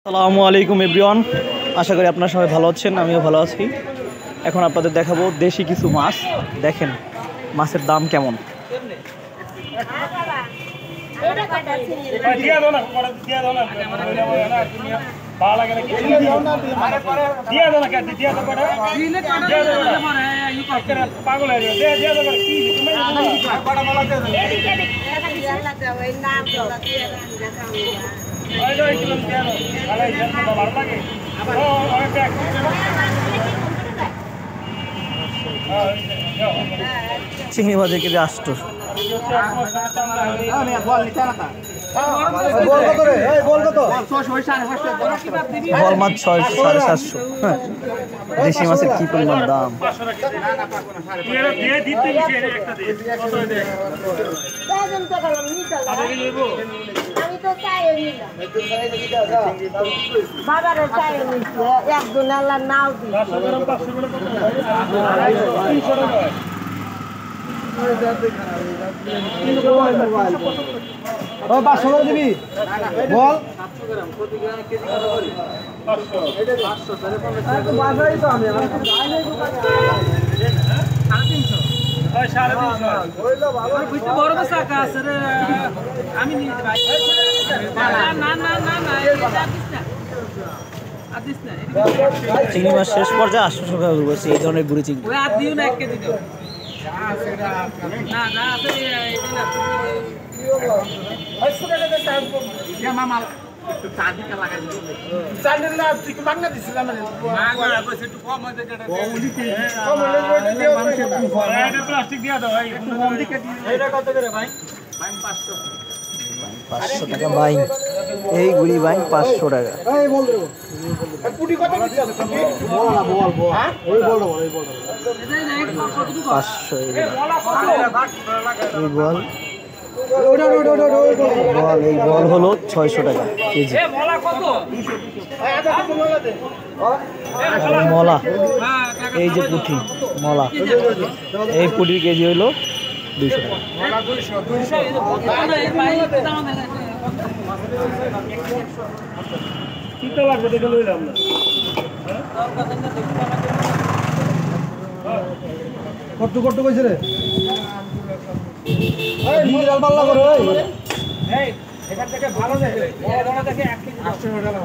আসসালামু আলাইকুম এভরিওয়ান, আশা করি আপনারা সবাই ভালো আছেন। আমিও ভালো আছি। এখন আপনাদের দেখাবো দেশি কিছু মাছ। দেখেন মাছের দাম কেমন। চিংড়ি মাছের কেজি 800, বল মাছ 600-750। দেশি মাছের কি পরিমাণ দাম। দিবি বল চিংড়ি মাছ শেষ পর্যায়ে 800 টাকা বলছে এই ধরনের গুড়ি চিংড়ি। পাঁচশো টাকা বাইন, এই গুড়ি বাইন 500 টাকা। 500 এই বল, এই বল হলো 600 টাকা কেজি। মলা, এই যে পুঁটি মলা, এই পুঁটির কেজি হলো 200 টাকা। কত কইছে রে এখান থেকে ভালো দেখে 800 টাকা।